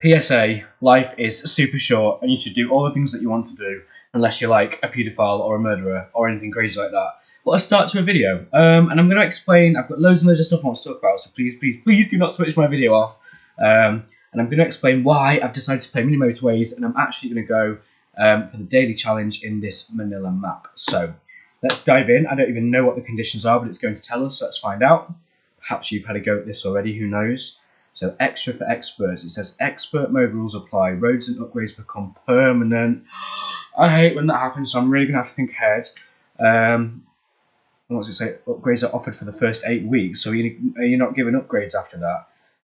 PSA, life is super short and you should do all the things that you want to do unless you're like a paedophile or a murderer or anything crazy like that. But let's start to a video. And I'm going to explain, I've got loads and loads of stuff I want to talk about, so please do not switch my video off. And I'm going to explain why I've decided to play Mini Motorways, and I'm actually going to go for the daily challenge in this Manilla map. So let's dive in. I don't even know what the conditions are, but it's going to tell us, so let's find out. Perhaps you've had a go at this already, who knows? So extra for experts. It says expert mode rules apply. Roads and upgrades become permanent. I hate when that happens, so I'm really going to have to think ahead. What does it say? Upgrades are offered for the first 8 weeks, so you're not given upgrades after that.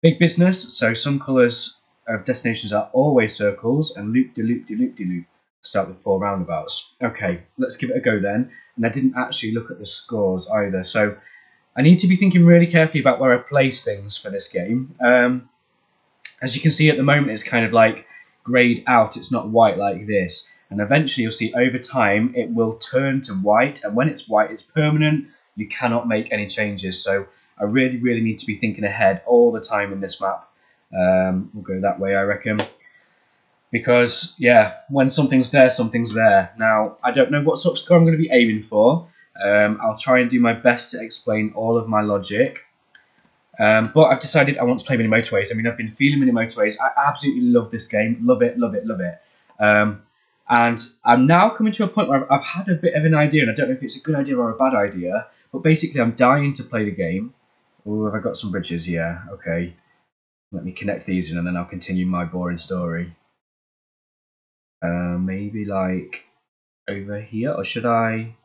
Big business. So some colours of destinations are always circles and loop-de-loop-de-loop-de-loop. Start with 4 roundabouts. Okay, let's give it a go then. And I didn't actually look at the scores either, so I need to be thinking really carefully about where I place things for this game. As you can see at the moment, it's kind of like greyed out. It's not white like this. And eventually you'll see over time it will turn to white. And when it's white, it's permanent. You cannot make any changes. So I really need to be thinking ahead all the time in this map. We'll go that way, I reckon. Because, yeah, when something's there, something's there. Now, I don't know what sort of score I'm going to be aiming for. I'll try and do my best to explain all of my logic. But I've decided I want to play Mini Motorways. I mean, I've been feeling Mini Motorways. I absolutely love this game. Love it. And I'm now coming to a point where I've had a bit of an idea, and I don't know if it's a good idea or a bad idea, but basically I'm dying to play the game. Oh, have I got some bridges? Yeah, okay. Let me connect these in and then I'll continue my boring story. Maybe like over here, or should I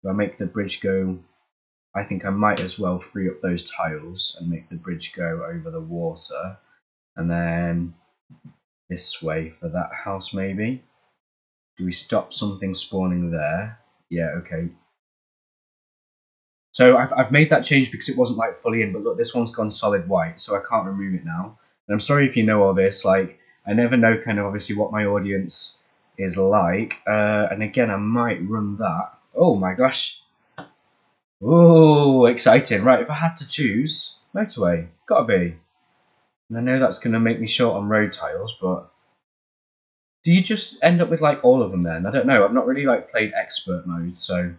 make the bridge go? I think I might as well free up those tiles and make the bridge go over the water, and then this way for that house maybe. Do we stop something spawning there? Yeah, okay. So I've made that change because it wasn't like fully in, but look, this one's gone solid white, so I can't remove it now. And I'm sorry if you know all this, like, I never know kind of obviously what my audience is like. And again, I might run that. Oh my gosh. Oh, exciting. Right, if I had to choose, motorway, gotta be. And I know that's going to make me short on road tiles, but do you just end up with like all of them then? I don't know. I've not really like played expert mode, so I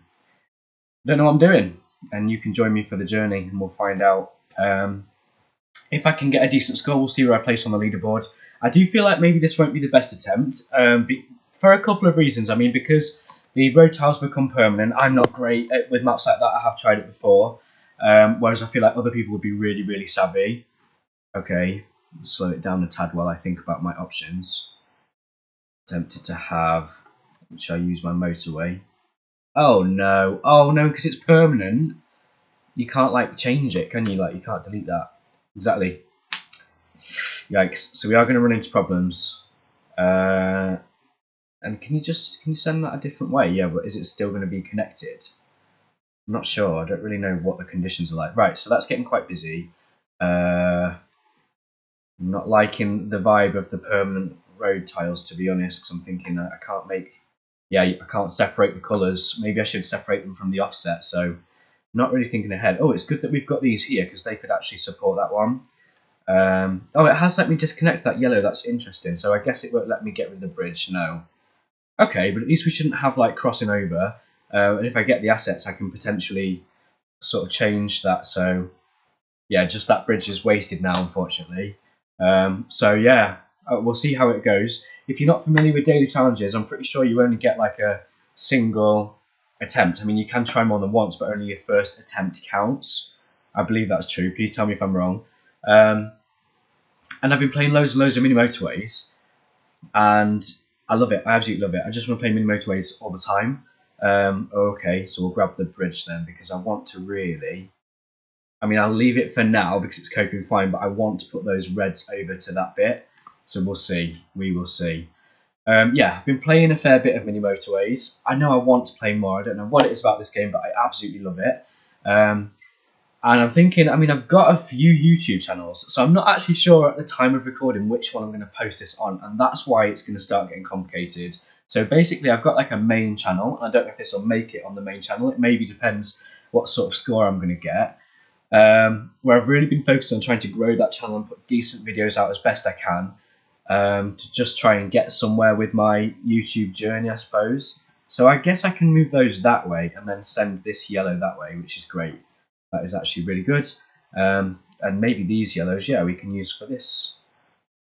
don't know what I'm doing. And you can join me for the journey and we'll find out. If I can get a decent score, we'll see where I place on the leaderboard. I do feel like maybe this won't be the best attempt for a couple of reasons. I mean, because the road tiles become permanent. I'm not great with maps like that. I have tried it before. Whereas I feel like other people would be really savvy. Okay, slow it down a tad while I think about my options. Tempted to have, shall I use my motorway? Oh no, because it's permanent. You can't like change it, can you? Like, you can't delete that. Exactly. Yikes. So we are going to run into problems. And can you send that a different way? Yeah, but is it still going to be connected? I'm not sure. I don't really know what the conditions are like. Right, so that's getting quite busy. I'm not liking the vibe of the permanent road tiles, to be honest, because I'm thinking I can't make... Yeah, I can't separate the colours. Maybe I should separate them from the offset, so not really thinking ahead. Oh, it's good that we've got these here, because they could actually support that one. Oh, it has let me disconnect that yellow. That's interesting. So I guess it won't let me get rid of the bridge. No. Okay, but at least we shouldn't have like crossing over. And if I get the assets, I can potentially sort of change that. So yeah, just that bridge is wasted now, unfortunately. So yeah, we'll see how it goes. If you're not familiar with daily challenges, I'm pretty sure you only get like a single attempt. I mean, you can try more than once, but only your first attempt counts. I believe that's true. Please tell me if I'm wrong. And I've been playing loads and loads of Mini Motorways, and I love it. I absolutely love it. I just want to play Mini Motorways all the time. Okay, so we'll grab the bridge then, because I want to really... I mean, I'll leave it for now because it's coping fine, but I want to put those reds over to that bit. So we'll see. We will see. Yeah, I've been playing a fair bit of Mini Motorways. I know I want to play more. I don't know what it is about this game, but I absolutely love it. And I'm thinking, I mean, I've got a few YouTube channels, so I'm not actually sure at the time of recording which one I'm going to post this on, and that's why it's going to start getting complicated. So basically, I've got like a main channel, and I don't know if this will make it on the main channel. It maybe depends what sort of score I'm going to get. Where I've really been focused on trying to grow that channel and put decent videos out as best I can. to just try and get somewhere with my YouTube journey, I suppose. So I guess I can move those that way and then send this yellow that way, which is great. That is actually really good. And maybe these yellows, yeah, we can use for this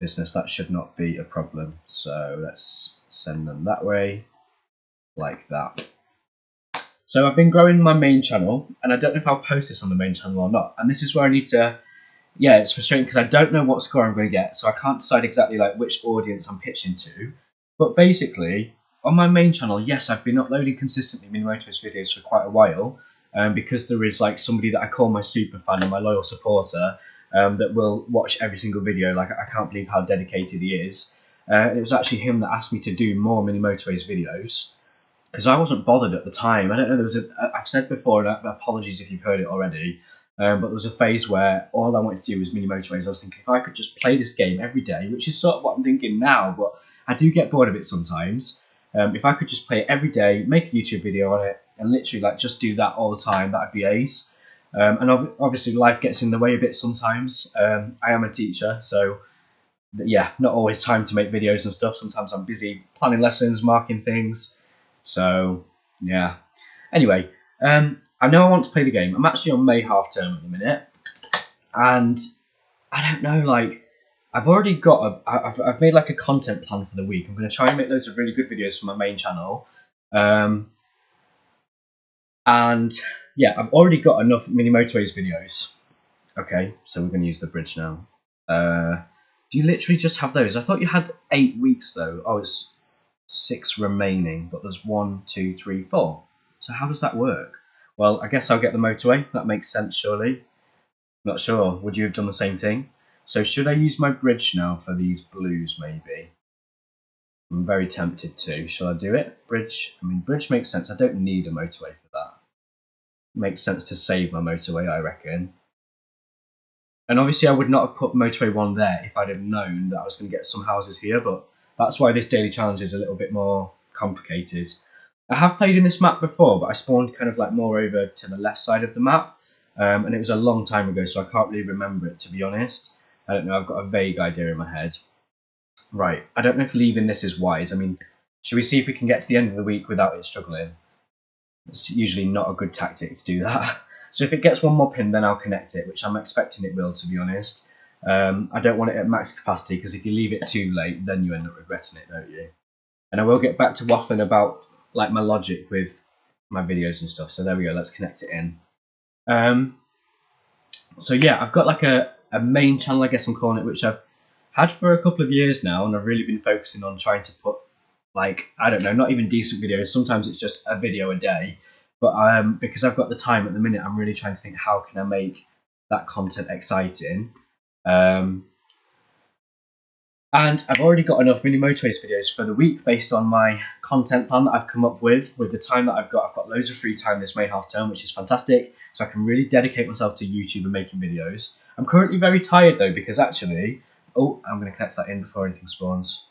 business. That should not be a problem. So let's send them that way, like that. So I've been growing my main channel, and I don't know if I'll post this on the main channel or not. And this is where I need to, yeah, it's frustrating because I don't know what score I'm going to get, so I can't decide exactly like which audience I'm pitching to. But basically, on my main channel, yes, I've been uploading consistently Mini Motorways videos for quite a while, because there is like somebody that I call my super fan and my loyal supporter, that will watch every single video. Like, I can't believe how dedicated he is. It was actually him that asked me to do more Mini Motorways videos, because I wasn't bothered at the time. I don't know, there was I've said before, and apologies if you've heard it already, but there was a phase where all I wanted to do was Mini Motorways. I was thinking if I could just play this game every day, which is sort of what I'm thinking now, but I do get bored of it sometimes. If I could just play it every day, make a YouTube video on it, and literally like just do that all the time, that'd be ace. And obviously life gets in the way a bit sometimes. I am a teacher, so yeah, not always time to make videos and stuff. Sometimes I'm busy planning lessons, marking things. So yeah. Anyway, I know I want to play the game. I'm actually on May half term at the minute, and I don't know, like, I've already got I've made like a content plan for the week. I'm going to try and make loads of really good videos for my main channel, and yeah, I've already got enough Mini Motorways videos. Okay, so we're going to use the bridge now. Do you literally just have those? I thought you had 8 weeks though. Oh, it's 6 remaining, but there's 1, 2, 3, 4. So how does that work? Well, I guess I'll get the motorway. That makes sense, surely. Not sure. Would you have done the same thing? So should I use my bridge now for these blues, maybe? I'm very tempted to. Shall I do it? Bridge. I mean, bridge makes sense. I don't need a motorway for that. Makes sense to save my motorway, I reckon. And obviously I would not have put motorway 1 there if I'd have known that I was going to get some houses here, but that's why this daily challenge is a little bit more complicated. I have played in this map before, but I spawned kind of like more over to the left side of the map, and it was a long time ago, so I can't really remember it, to be honest. I don't know, I've got a vague idea in my head. Right, I don't know if leaving this is wise. I mean, should we see if we can get to the end of the week without it struggling? It's usually not a good tactic to do that. So if it gets 1 more pin, then I'll connect it, which I'm expecting it will, to be honest. I don't want it at max capacity, because if you leave it too late, then you end up regretting it, don't you? And I will get back to waffling about like my logic with my videos and stuff. So there we go, let's connect it in. So yeah, I've got like a main channel, I guess I'm calling it, which I've had for a couple of years now, and I've really been focusing on trying to put, like, I don't know, not even decent videos. Sometimes it's just a video a day. But because I've got the time at the minute, I'm really trying to think, how can I make that content exciting? And I've already got enough Mini Motorways videos for the week based on my content plan that I've come up with the time that I've got. I've got loads of free time this May half term, which is fantastic. So I can really dedicate myself to YouTube and making videos. I'm currently very tired though, because actually, oh, I'm going to connect that in before anything spawns.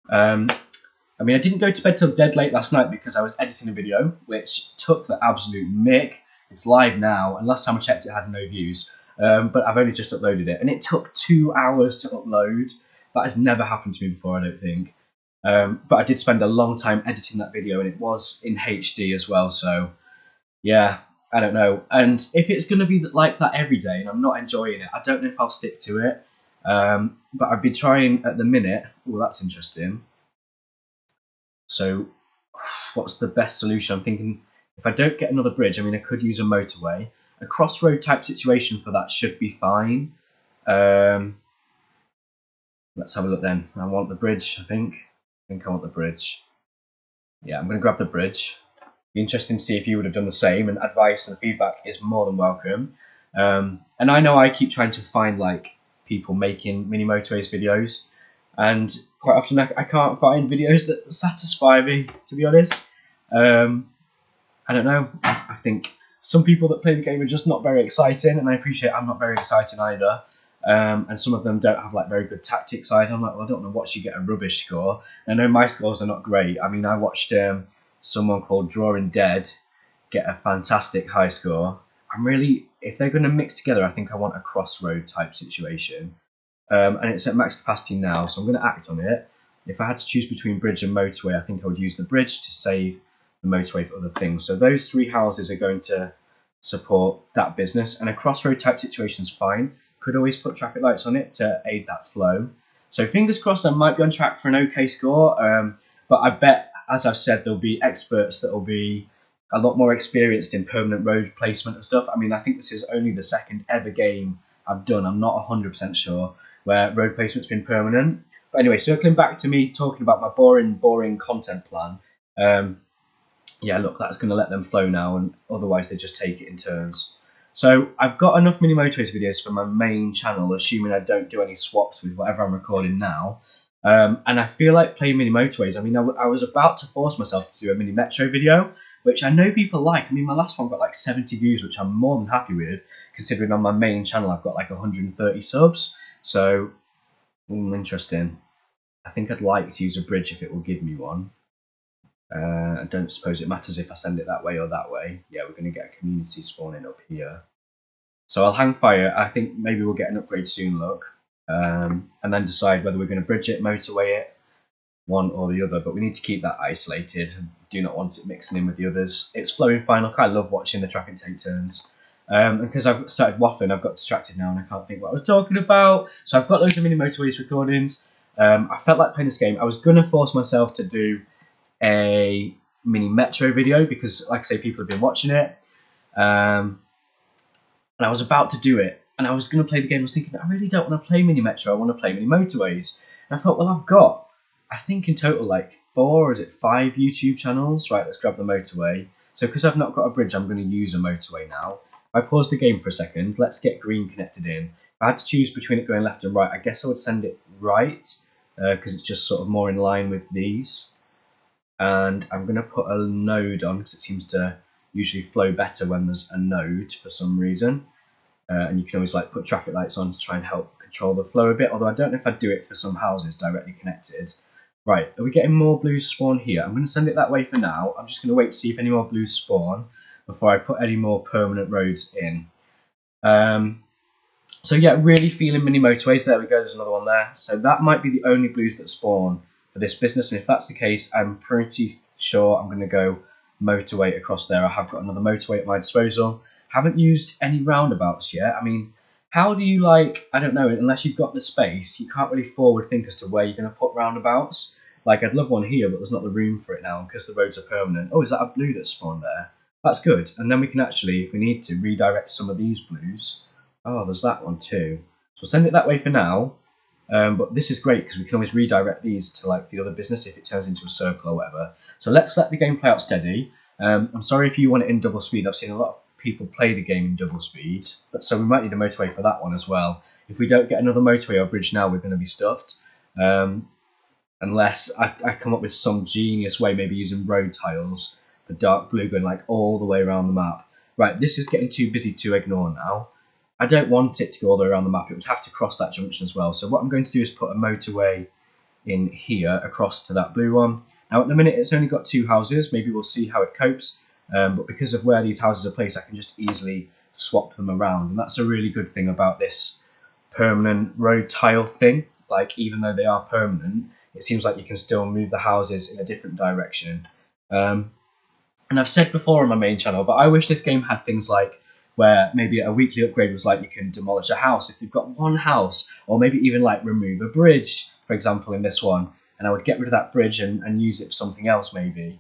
I mean, I didn't go to bed till dead late last night because I was editing a video, which took the absolute mick. It's live now, and last time I checked it had no views. But I've only just uploaded it, and it took 2 hours to upload. That has never happened to me before, I don't think. But I did spend a long time editing that video, and it was in HD as well, so yeah, I don't know. And if it's going to be like that every day and I'm not enjoying it, I don't know if I'll stick to it. But I've been trying at the minute. Oh, that's interesting. So what's the best solution? I'm thinking, if I don't get another bridge, I mean, I could use a motorway. A crossroad type situation for that should be fine. Let's have a look then. I want the bridge, I think. I want the bridge. Yeah, I'm going to grab the bridge. Be interesting to see if you would have done the same, and advice and feedback is more than welcome. And I know I keep trying to find like people making Mini Motorways videos, and quite often I can't find videos that satisfy me, to be honest. I don't know. I think some people that play the game are just not very exciting, and I appreciate I'm not very exciting either. And some of them don't have like very good tactics either. I'm like, well, I don't want to watch you get a rubbish score. And I know my scores are not great. I mean, I watched someone called Drawing Dead get a fantastic high score. I'm really, if they're going to mix together, I think I want a crossroad type situation. and it's at max capacity now, so I'm going to act on it. If I had to choose between bridge and motorway, I think I would use the bridge to save the motorway for other things. So those 3 houses are going to support that business, and a crossroad type situation is fine. Could always put traffic lights on it to aid that flow. So fingers crossed I might be on track for an okay score, but I bet, as I've said, there'll be experts that will be a lot more experienced in permanent road placement and stuff. I mean, I think this is only the second ever game I've done, I'm not 100% sure, where road placement's been permanent. But anyway, circling back to me talking about my boring content plan, yeah, look, that's going to let them flow now, and otherwise they just take it in turns. So I've got enough Mini Motorways videos for my main channel, assuming I don't do any swaps with whatever I'm recording now. And I feel like playing Mini Motorways. I mean, I was about to force myself to do a Mini Metro video, which I know people like. I mean, my last one got like 70 views, which I'm more than happy with, considering on my main channel I've got like 130 subs. So, interesting. I think I'd like to use a bridge if it will give me one. I don't suppose it matters if I send it that way or that way. Yeah, we're going to get a community spawning up here. So I'll hang fire. I think maybe we'll get an upgrade soon, look. And then decide whether we're going to bridge it, motorway it, one or the other. But we need to keep that isolated. Do not want it mixing in with the others. It's flowing fine. Look, I love watching the traffic take turns. And because I've started waffling, I've got distracted now and I can't think what I was talking about. So I've got loads of Mini Motorways recordings. I felt like playing this game. I was going to force myself to do a Mini Metro video because, like I say, people have been watching it. And I was about to do it. And I was going to play the game. I was thinking, I really don't want to play Mini Metro. I want to play Mini Motorways. And I thought, well, I've got, I think in total, like 4 or is it 5 YouTube channels? Right, let's grab the motorway. So because I've not got a bridge, I'm going to use a motorway now. I pause the game for a second. Let's get green connected in. If I had to choose between it going left and right, I guess I would send it right because it's just sort of more in line with these. And I'm going to put a node on because it seems to usually flow better when there's a node for some reason. And you can always like put traffic lights on to try and help control the flow a bit, although I don't know if I'd do it for some houses directly connected. Right, are we getting more blues spawn here? I'm going to send it that way for now. I'm just going to wait to see if any more blues spawn before I put any more permanent roads in. So yeah, really feeling Mini Motorways. There we go, there's another one there. So that might be the only blues that spawn for this business, and if that's the case, I'm pretty sure I'm going to go motorway across there. I have got another motorway at my disposal. Haven't used any roundabouts yet. I mean, how do you like, I don't know, unless you've got the space, you can't really forward think as to where you're going to put roundabouts. Like, I'd love one here, but there's not the room for it now because the roads are permanent. Oh, is that a blue that's spawned there? That's good. And then we can actually, if we need to, redirect some of these blues. Oh, there's that one too. So we'll send it that way for now. But this is great because we can always redirect these to like the other business if it turns into a circle or whatever. So let's let the game play out steady. I'm sorry if you want it in double speed. I've seen a lot of people play the game in double speed, but so we might need a motorway for that one as well. If we don't get another motorway or bridge now, we're going to be stuffed. Unless I come up with some genius way, maybe using road tiles for dark blue going like all the way around the map. Right, this is getting too busy to ignore now. I don't want it to go all the way around the map. It would have to cross that junction as well. So what I'm going to do is put a motorway in here across to that blue one. Now at the minute it's only got 2 houses. Maybe we'll see how it copes. But because of where these houses are placed, I can just easily swap them around. And that's a really good thing about this permanent road tile thing. Like, even though they are permanent, it seems like you can still move the houses in a different direction. And I've said before on my main channel, but I wish this game had things like where maybe a weekly upgrade was like you can demolish a house if you've got one house, or maybe even like remove a bridge, for example, in this one. And I would get rid of that bridge and use it for something else maybe.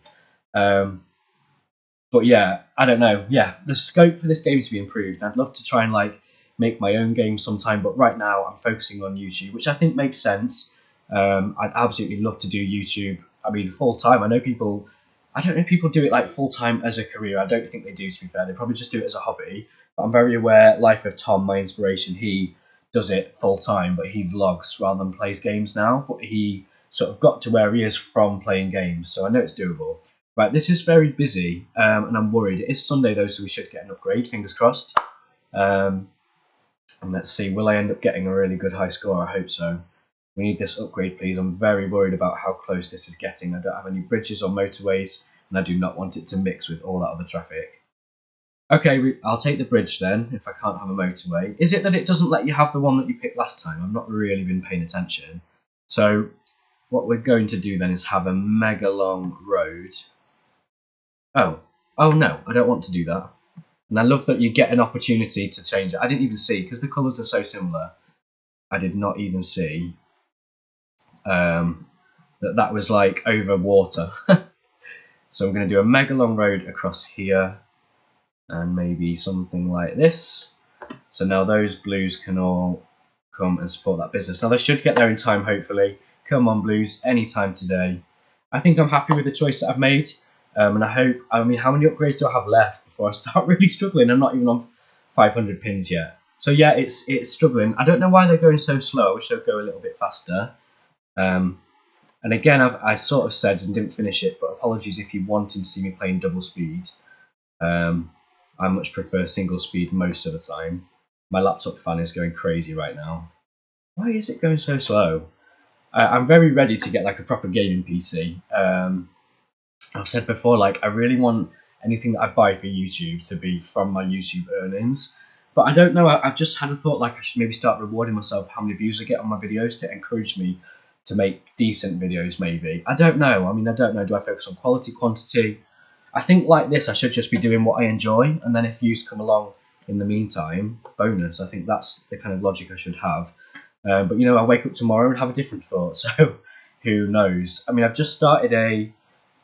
But yeah, I don't know. Yeah, the scope for this game to be improved. And I'd love to try and like make my own game sometime, but right now I'm focusing on YouTube, which I think makes sense. I'd absolutely love to do YouTube. I mean, full time. I don't know if people do it like full time as a career. I don't think they do, to be fair. They probably just do it as a hobby. But I'm very aware, Life of Tom, my inspiration, he does it full time, but he vlogs rather than plays games now. But he sort of got to where he is from playing games, so I know it's doable. Right, this is very busy, and I'm worried. It is Sunday though, so we should get an upgrade, fingers crossed. And let's see, will I end up getting a really good high score? I hope so. We need this upgrade, please. I'm very worried about how close this is getting. I don't have any bridges or motorways, and I do not want it to mix with all that other traffic. Okay, I'll take the bridge then, if I can't have a motorway. Is it that it doesn't let you have the one that you picked last time? I've not really been paying attention. So what we're going to do then is have a mega long road. Oh no, I don't want to do that. And I love that you get an opportunity to change it. I didn't even see, because the colours are so similar, I did not even see that was like over water. So I'm going to do a mega long road across here, and maybe something like this. So now those blues can all come and support that business. Now they should get there in time, hopefully. Come on, blues, anytime today. I think I'm happy with the choice that I've made. And I hope, I mean, how many upgrades do I have left before I start really struggling? I'm not even on 500 pins yet. So yeah, it's struggling. I don't know why they're going so slow. I wish they'd go a little bit faster. And again, I sort of said and didn't finish it, but apologies if you wanted to see me playing double speed. I much prefer single speed most of the time. My laptop fan is going crazy right now. Why is it going so slow? I'm very ready to get like a proper gaming PC. I've said before, like I really want anything that I buy for YouTube to be from my YouTube earnings. But I don't know, I've just had a thought like I should maybe start rewarding myself how many views I get on my videos to encourage me to make decent videos maybe. I don't know. I mean, I don't know. Do I focus on quality, quantity? I think like this, I should just be doing what I enjoy. And then if views come along in the meantime, bonus. I think that's the kind of logic I should have. But, you know, I'll wake up tomorrow and have a different thought. So who knows? I mean, I've just started a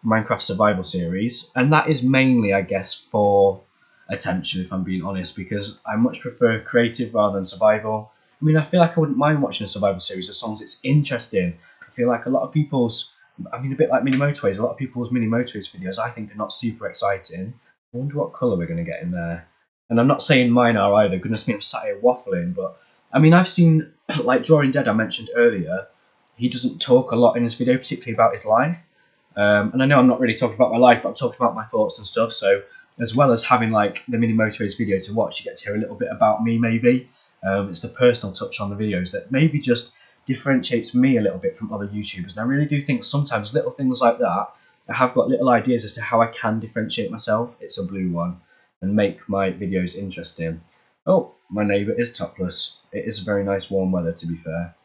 Minecraft survival series. And that is mainly, I guess, for attention, if I'm being honest, because I much prefer creative rather than survival. I mean, I feel like I wouldn't mind watching a survival series as long as it's interesting. I feel like a lot of people's, I mean, a bit like Mini Motorways, a lot of people's Mini Motorways videos I think are not super exciting. I wonder what colour we're going to get in there. And I'm not saying mine are either. Goodness me, I'm sat here waffling. But, I mean, I've seen, like Drawing Dead I mentioned earlier, he doesn't talk a lot in his video, particularly about his life. And I know I'm not really talking about my life, but I'm talking about my thoughts and stuff. So, as well as having, like, the Mini Motorways video to watch, you get to hear a little bit about me, maybe. It's the personal touch on the videos that maybe just differentiates me a little bit from other YouTubers. And I really do think sometimes little things like that, I have got little ideas as to how I can differentiate myself. It's a blue one. And make my videos interesting. Oh, my neighbour is topless. It is a very nice warm weather, to be fair.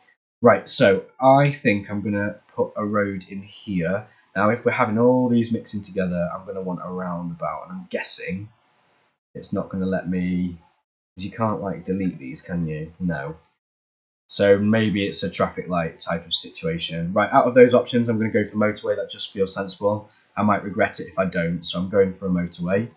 Right, so I think I'm going to put a road in here. Now, if we're having all these mixing together, I'm going to want a roundabout. And I'm guessing it's not going to let me... You can't, like, delete these, can you? No. So maybe it's a traffic light type of situation. Right, out of those options, I'm going to go for motorway. That just feels sensible. I might regret it if I don't, so I'm going for a motorway.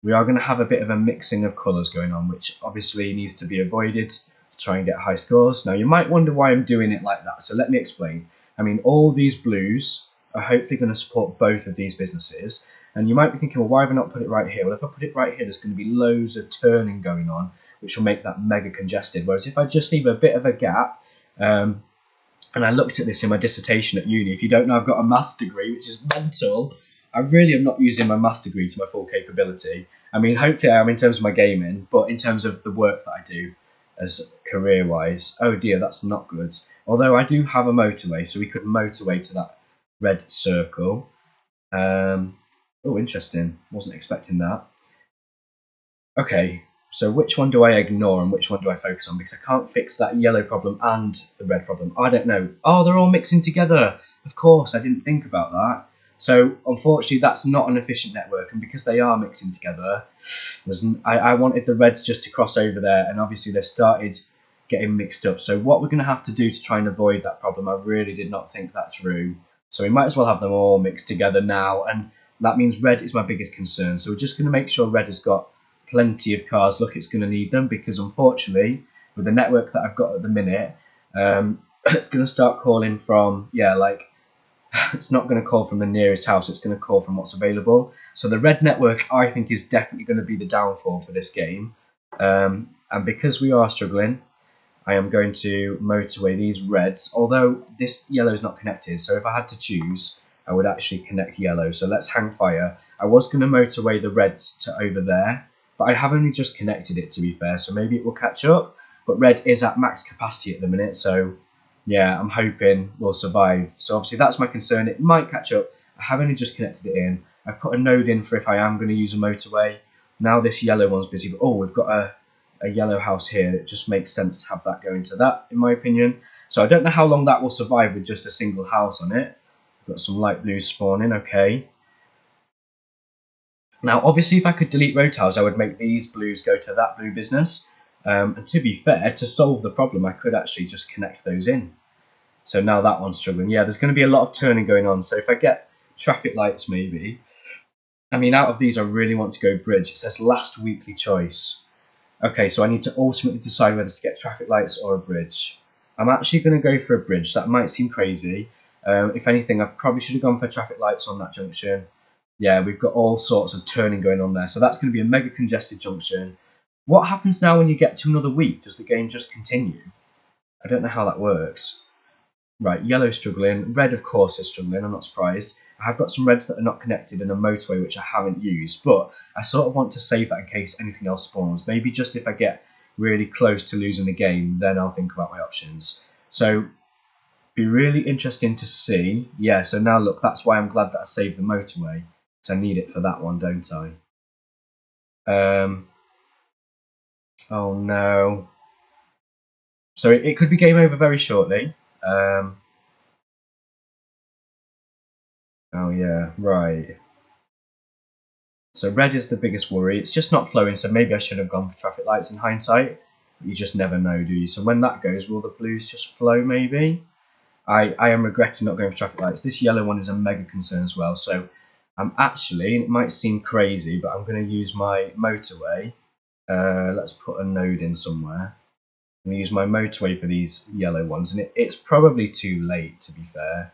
We are going to have a bit of a mixing of colours going on, which obviously needs to be avoided to try and get high scores. Now, you might wonder why I'm doing it like that, so let me explain. I mean, all these blues are hopefully going to support both of these businesses. And you might be thinking, well, why have I not put it right here? Well, if I put it right here, there's going to be loads of turning going on, which will make that mega congested. Whereas if I just leave a bit of a gap, and I looked at this in my dissertation at uni. If you don't know, I've got a maths degree, which is mental. I really am not using my maths degree to my full capability. I mean, hopefully I am in terms of my gaming, but in terms of the work that I do as career-wise, oh dear, that's not good. Although I do have a motorway, so we could motorway to that red circle. Oh, interesting. Wasn't expecting that. Okay, so which one do I ignore and which one do I focus on? Because I can't fix that yellow problem and the red problem. I don't know. Oh, they're all mixing together. Of course, I didn't think about that. So, unfortunately, that's not an efficient network. And because they are mixing together, I wanted the reds just to cross over there. And obviously, they've started getting mixed up. So what we're going to have to do to try and avoid that problem, I really did not think that through. So we might as well have them all mixed together now. And that means red is my biggest concern. So we're just going to make sure red has got plenty of cars. Look, it's going to need them because, unfortunately, with the network that I've got at the minute, it's going to start calling from, it's not going to call from the nearest house. It's going to call from what's available. So the red network, I think, is definitely going to be the downfall for this game. And because we are struggling, I am going to motorway these reds, although this yellow is not connected. So if I had to choose, I would actually connect yellow. So let's hang fire. I was going to motorway the reds to over there, but I have only just connected it, to be fair. So maybe it will catch up. But red is at max capacity at the minute. So yeah, I'm hoping we'll survive. So obviously that's my concern. It might catch up. I have only just connected it in. I've put a node in for if I am going to use a motorway. Now this yellow one's busy, but oh, we've got a yellow house here. It just makes sense to have that go into that, in my opinion. So I don't know how long that will survive with just a single house on it. We've got some light blues spawning, okay. Now, obviously, if I could delete road tiles, I would make these blues go to that blue business. And to be fair, to solve the problem, I could actually just connect those in. So now that one's struggling. Yeah, there's going to be a lot of turning going on. So if I get traffic lights, maybe. I mean, out of these, I really want to go bridge. It says last weekly choice. Okay, so I need to ultimately decide whether to get traffic lights or a bridge. I'm actually going to go for a bridge. That might seem crazy. If anything, I probably should have gone for traffic lights on that junction. Yeah, we've got all sorts of turning going on there. So that's going to be a mega congested junction. What happens now when you get to another week? Does the game just continue? I don't know how that works. Right, yellow struggling. Red, of course, is struggling. I'm not surprised. I have got some reds that are not connected and a motorway which I haven't used. But I sort of want to save that in case anything else spawns. Maybe just if I get really close to losing the game, then I'll think about my options. So, be really interesting to see. Yeah, so now look, that's why I'm glad that I saved the motorway. Because I need it for that one, don't I? Oh no. So it could be game over very shortly. Oh yeah, right. So red is the biggest worry. It's just not flowing, so maybe I should have gone for traffic lights in hindsight. But you just never know, do you? So when that goes, will the blues just flow maybe? I am regretting not going for traffic lights. This yellow one is a mega concern as well. So I'm actually, it might seem crazy, but I'm going to use my motorway. Let's put a node in somewhere. I'm going to use my motorway for these yellow ones. And it's probably too late, to be fair.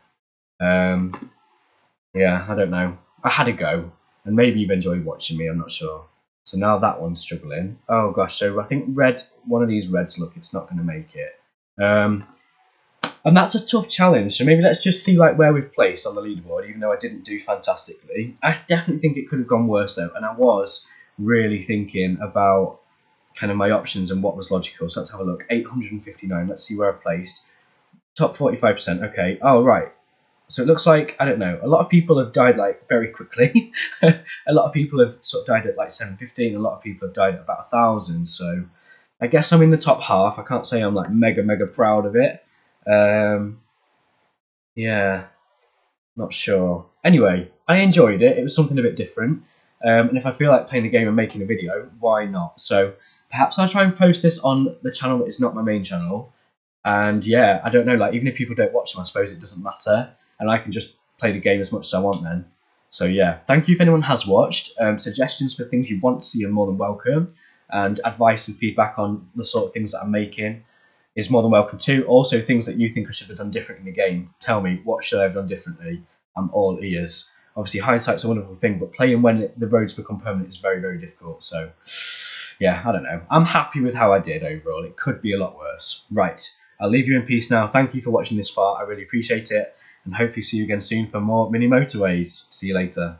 Yeah, I don't know. I had a go. And maybe you've enjoyed watching me, I'm not sure. So now that one's struggling. Oh gosh, so I think red, one of these reds, look, it's not going to make it. And that's a tough challenge. So maybe let's just see like where we've placed on the leaderboard, even though I didn't do fantastically. I definitely think it could have gone worse though. And I was really thinking about kind of my options and what was logical. So let's have a look. 859, let's see where I've placed. Top 45%, okay. Oh, right. So it looks like, I don't know, a lot of people have died like very quickly. A lot of people have sort of died at like 715. A lot of people have died at about 1,000. So I guess I'm in the top half. I can't say I'm like mega proud of it. Yeah, not sure. Anyway, I enjoyed it. It was something a bit different. And if I feel like playing a game and making a video, why not? So perhaps I'll try and post this on the channel that is not my main channel. And yeah, I don't know, like even if people don't watch them, I suppose it doesn't matter. And I can just play the game as much as I want then. So yeah, thank you if anyone has watched. Suggestions for things you want to see are more than welcome. And advice and feedback on the sort of things that I'm making is more than welcome too. Also, things that you think I should have done different in the game. Tell me, what should I have done differently? I'm all ears. Obviously, hindsight's a wonderful thing, but playing when the roads become permanent is very difficult. So, yeah, I don't know. I'm happy with how I did overall. It could be a lot worse. Right, I'll leave you in peace now. Thank you for watching this far. I really appreciate it. And hopefully see you again soon for more Mini Motorways. See you later.